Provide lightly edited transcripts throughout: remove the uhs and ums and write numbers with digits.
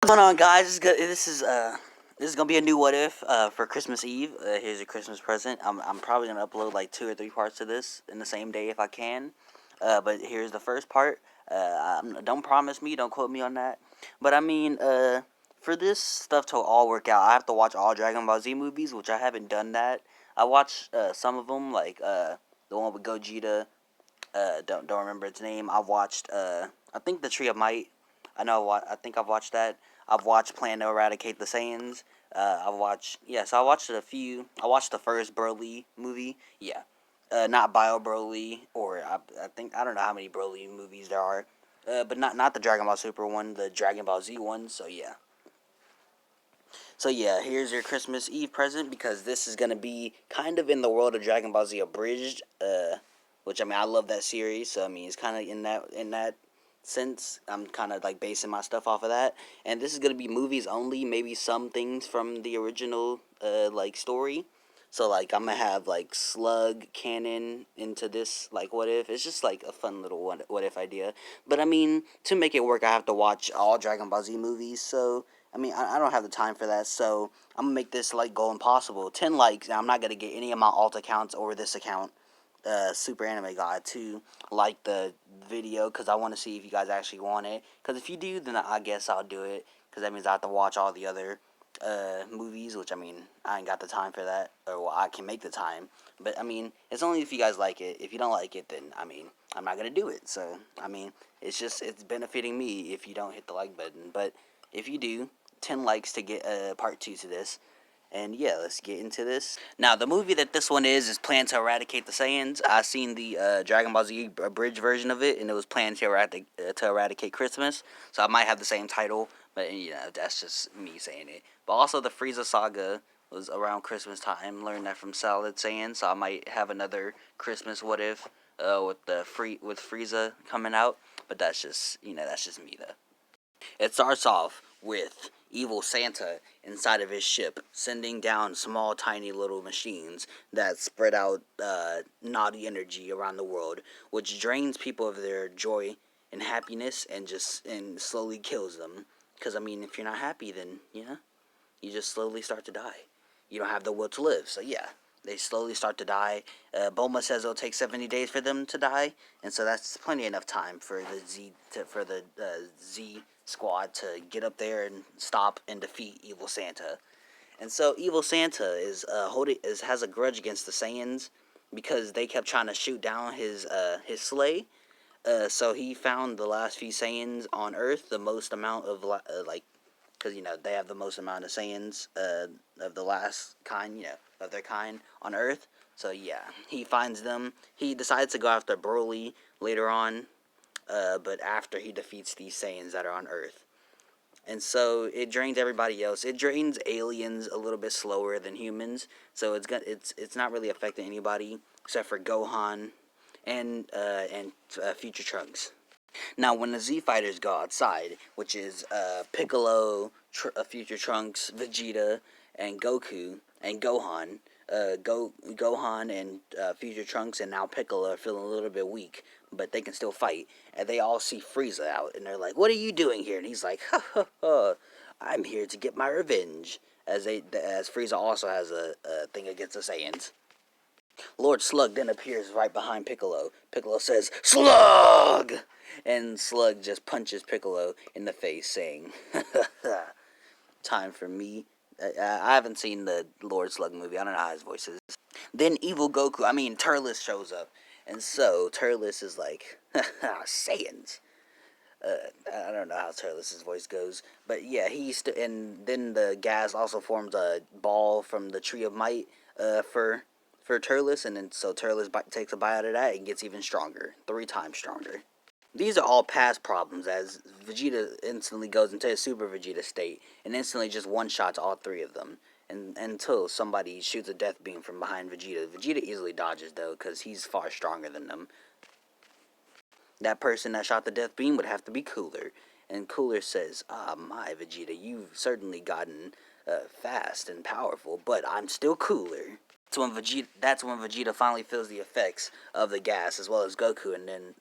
What's going on, guys? This is gonna be a new what if for Christmas Eve. Here's your Christmas present. I'm probably gonna upload like 2 or 3 parts of this in the same day if I can. But here's the first part. Don't promise me, don't quote me on that. But I mean, for this stuff to all work out, I have to watch all Dragon Ball Z movies, which I haven't done that. I watched some of them, like the one with Gogeta. Don't remember its name. I've watched I think the Tree of Might. I think I've watched that. I've watched Plan to Eradicate the Saiyans. I watched a few. I watched the first Broly movie. Yeah. Not Bio Broly, or I don't know how many Broly movies there are. But not the Dragon Ball Super one, the Dragon Ball Z one. So yeah, here's your Christmas Eve present, because this is gonna be kind of in the world of Dragon Ball Z abridged. Which, I mean, I love that series, so I mean it's kind of in that sense. I'm kind of like basing my stuff off of that, and this is gonna be movies only. Maybe some things from the original like story. So like I'm gonna have like Slug canon into this, like what if. It's just like a fun little what if idea. But I mean, to make it work, I have to watch all Dragon Ball Z movies. So I mean, I don't have the time for that. So I'm gonna make this like go impossible. 10 likes, and I'm not gonna get any of my alt accounts or this account, Super Anime God, to like the video, because I want to see if you guys actually want it. Because if you do, then I guess I'll do it, because that means I have to watch all the other movies, which, I mean, I ain't got the time for that, or well, I can make the time, but I mean, it's only if you guys like it. If you don't like it, then I mean, I'm not gonna do it. So I mean, it's benefiting me if you don't hit the like button. But if you do, 10 likes to get part 2 to this. And yeah, let's get into this. Now, the movie that this one is Plan to Eradicate the Saiyans. I seen the Dragon Ball Z abridged version of it, and it was Plan to Eradicate Christmas. So I might have the same title, but you know, that's just me saying it. But also, the Frieza saga was around Christmas time. Learned that from Solid Saiyan, so I might have another Christmas what if with Frieza coming out. But that's just me though. It starts off with evil Santa inside of his ship, sending down small, tiny little machines that spread out naughty energy around the world, which drains people of their joy and happiness, and slowly kills them. Because I mean, if you're not happy, then you just slowly start to die. You don't have the will to live. So yeah, they slowly start to die. Bulma says it'll take 70 days for them to die, and so that's plenty enough time for the Z squad to get up there and stop and defeat Evil Santa. And so Evil Santa has a grudge against the Saiyans because they kept trying to shoot down his sleigh. So he found the last few Saiyans on Earth, the most amount of like, because they have the most amount of Saiyans of the last kind, of their kind on Earth. So yeah, he finds them. He decides to go after Broly later on, but after he defeats these Saiyans that are on Earth. And so it drains everybody else. It drains aliens a little bit slower than humans, so it's not really affecting anybody except for Gohan and Future Trunks. Now, when the Z Fighters go outside, which is Piccolo, Future Trunks, Vegeta, and Goku, and Gohan, Gohan and Future Trunks, and now Piccolo are feeling a little bit weak, but they can still fight. And they all see Frieza out, and they're like, "What are you doing here?" And he's like, "Ha ha ha, I'm here to get my revenge." As Frieza also has a thing against the Saiyans. Lord Slug then appears right behind Piccolo. Piccolo says, "Slug!" And Slug just punches Piccolo in the face, saying, "Time for me." I haven't seen the Lord Slug movie. I don't know how his voice is. Then evil Turles shows up. And so Turles is like, Saiyans. I don't know how Turles' voice goes. But yeah, and then the gas also forms a ball from the Tree of Might for Turles. And then so Turles takes a bite out of that and gets even stronger. 3 times stronger. These are all past problems, as Vegeta instantly goes into his Super Vegeta state and instantly just one-shots all 3 of them, and until somebody shoots a death beam from behind Vegeta. Vegeta easily dodges, though, because he's far stronger than them. That person that shot the death beam would have to be Cooler, and Cooler says, "Ah, my Vegeta, you've certainly gotten fast and powerful, but I'm still Cooler." That's when Vegeta finally feels the effects of the gas, as well as Goku, and then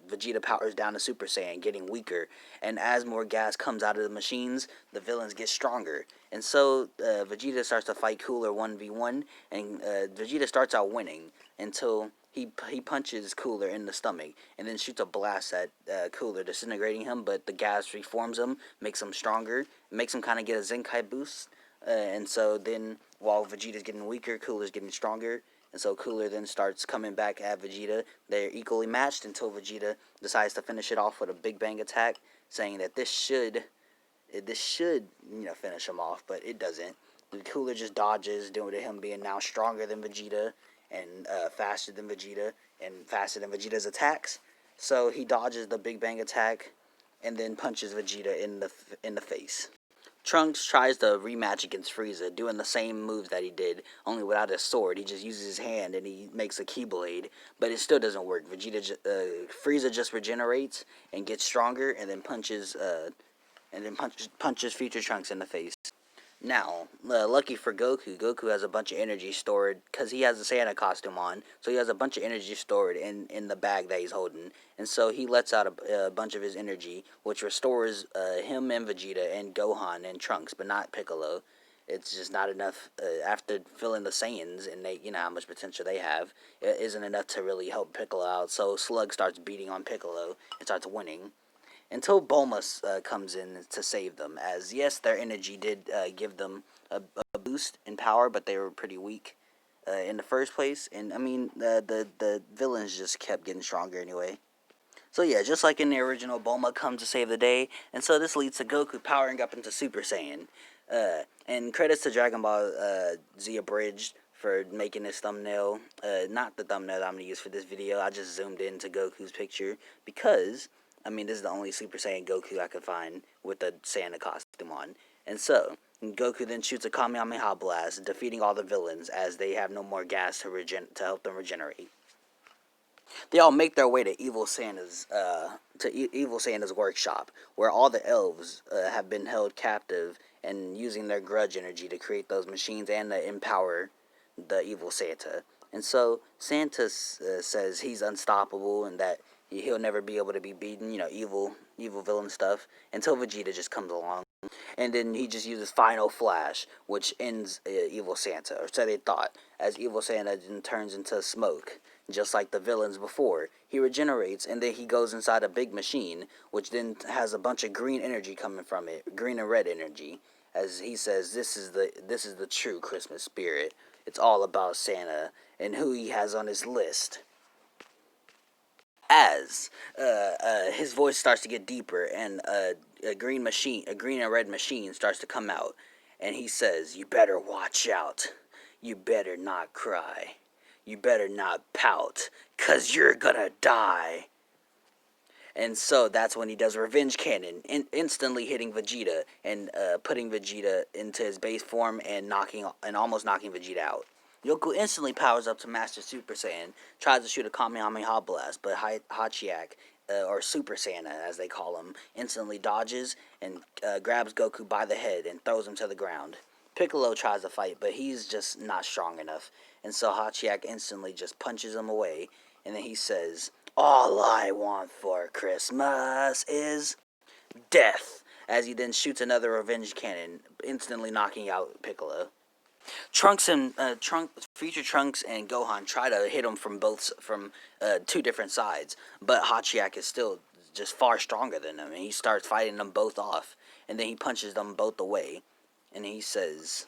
Vegeta powers down to Super Saiyan, getting weaker. And as more gas comes out of the machines, the villains get stronger. And so Vegeta starts to fight Cooler 1v1, and Vegeta starts out winning until he punches Cooler in the stomach, and then shoots a blast at Cooler, disintegrating him. But the gas reforms him, makes him stronger, makes him kind of get a Zenkai boost. And so then, while Vegeta's getting weaker, Cooler's getting stronger. And so Cooler then starts coming back at Vegeta. They're equally matched until Vegeta decides to finish it off with a Big Bang attack, saying that this should finish him off, but it doesn't. Cooler just dodges, due to him being now stronger than Vegeta and faster than Vegeta and faster than Vegeta's attacks. So he dodges the Big Bang attack and then punches Vegeta in the face. Trunks tries to rematch against Frieza, doing the same moves that he did, only without his sword. He just uses his hand and he makes a Keyblade, but it still doesn't work. Frieza just regenerates and gets stronger, and then punches Future Trunks in the face. Now, lucky for Goku, Goku has a bunch of energy stored because he has a Santa costume on. So he has a bunch of energy stored in the bag that he's holding. And so he lets out a bunch of his energy, which restores him and Vegeta and Gohan and Trunks, but not Piccolo. It's just not enough after filling the Saiyans, and they, how much potential they have. It isn't enough to really help Piccolo out. So Slug starts beating on Piccolo and starts winning, until Bulma comes in to save them. As yes, their energy did give them a boost in power, but they were pretty weak in the first place. And I mean, the villains just kept getting stronger anyway. So yeah, just like in the original, Bulma comes to save the day, and so this leads to Goku powering up into Super Saiyan. And credits to Dragon Ball Z Abridged for making this thumbnail. Not the thumbnail that I'm going to use for this video. I just zoomed into Goku's picture because, I mean, this is the only Super Saiyan Goku I could find with the Santa costume on. And so, Goku then shoots a Kamehameha blast, defeating all the villains as they have no more gas to help them regenerate. They all make their way to Evil Santa's workshop, where all the elves have been held captive and using their grudge energy to create those machines and to empower the evil Santa. And so Santa says he's unstoppable and that he'll never be able to be beaten. Evil villain stuff, until Vegeta just comes along. And then he just uses Final Flash, which ends Evil Santa, or so they thought, as Evil Santa then turns into smoke, just like the villains before. He regenerates, and then he goes inside a big machine, which then has a bunch of green energy coming from it, green and red energy, as he says, this is the true Christmas spirit. It's all about Santa and who he has on his list. As his voice starts to get deeper, and a green and red machine starts to come out, and he says, "You better watch out. You better not cry. You better not pout, 'cause you're gonna die." And so that's when he does Revenge Cannon, instantly hitting Vegeta and putting Vegeta into his base form and almost knocking Vegeta out. Goku instantly powers up to Master Super Saiyan, tries to shoot a Kamehameha blast, but Hachiak, or Super Saiyan as they call him, instantly dodges and grabs Goku by the head and throws him to the ground. Piccolo tries to fight, but he's just not strong enough, and so Hachiak instantly just punches him away, and then he says, "All I want for Christmas is death," as he then shoots another Revenge Cannon, instantly knocking out Piccolo. Future Trunks and Gohan try to hit him from two different sides, but Hachiak is still just far stronger than them, and he starts fighting them both off, and then he punches them both away, and he says,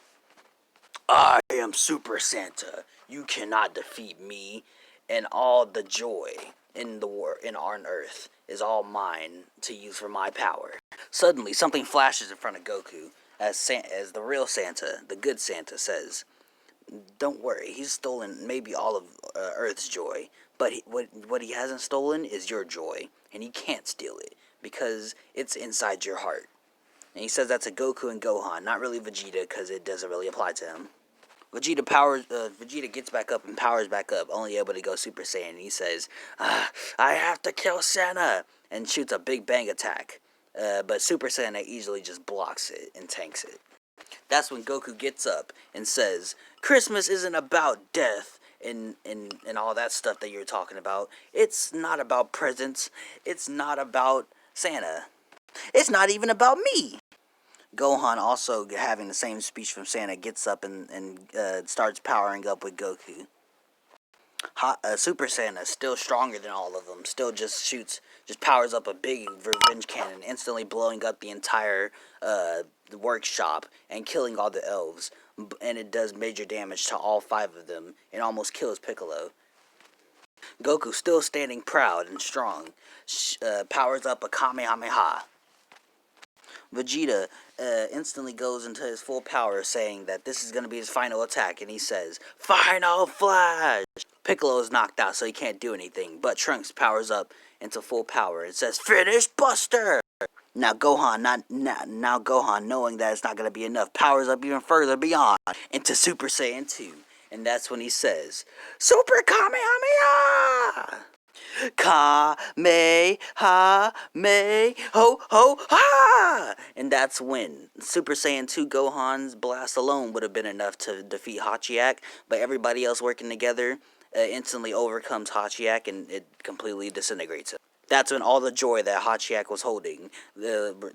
"I am Super Santa. You cannot defeat me, and all the joy in on Earth is all mine to use for my power." Suddenly, something flashes in front of Goku, as the real Santa, the good Santa, says, "Don't worry, he's stolen maybe all of Earth's joy, but what he hasn't stolen is your joy, and he can't steal it, because it's inside your heart." And he says that to Goku and Gohan, not really Vegeta, because it doesn't really apply to him. Vegeta gets back up and powers back up, only able to go Super Saiyan, and he says, "I have to kill Santa," and shoots a Big Bang attack. But Super Saiyan easily just blocks it and tanks it. That's when Goku gets up and says, Christmas isn't about death and all that stuff that you're talking about. It's not about presents. It's not about Santa. It's not even about me. Gohan, also having the same speech from Santa, gets up and starts powering up with Goku. Super Santa, still stronger than all of them, still just powers up a big revenge cannon, instantly blowing up the entire workshop and killing all the elves. And it does major damage to all 5 of them and almost kills Piccolo. Goku, still standing proud and strong, powers up a Kamehameha. Vegeta instantly goes into his full power, saying that this is going to be his final attack, and he says, Final Flash! Piccolo is knocked out, so he can't do anything, but Trunks powers up into full power and says, Finish Buster! Now Gohan, knowing that it's not going to be enough, powers up even further beyond into Super Saiyan 2. And that's when he says, Super Kamehameha! Kamehameha, ho ho ha! And that's when Super Saiyan 2 Gohan's blast alone would have been enough to defeat Hachiyak, but everybody else working together instantly overcomes Hachiyak and it completely disintegrates him. That's when all the joy that Hachiyak was holding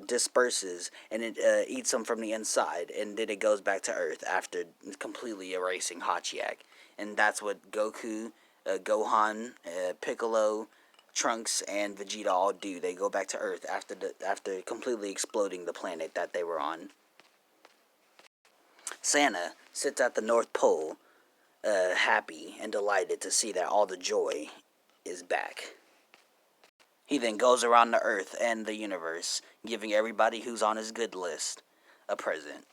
disperses and it eats him from the inside, and then it goes back to Earth after completely erasing Hachiyak. And that's what Goku, Gohan, Piccolo, Trunks, and Vegeta all do. They go back to Earth after completely exploding the planet that they were on. Santa sits at the North Pole, happy and delighted to see that all the joy is back. He then goes around the Earth and the universe, giving everybody who's on his good list a present.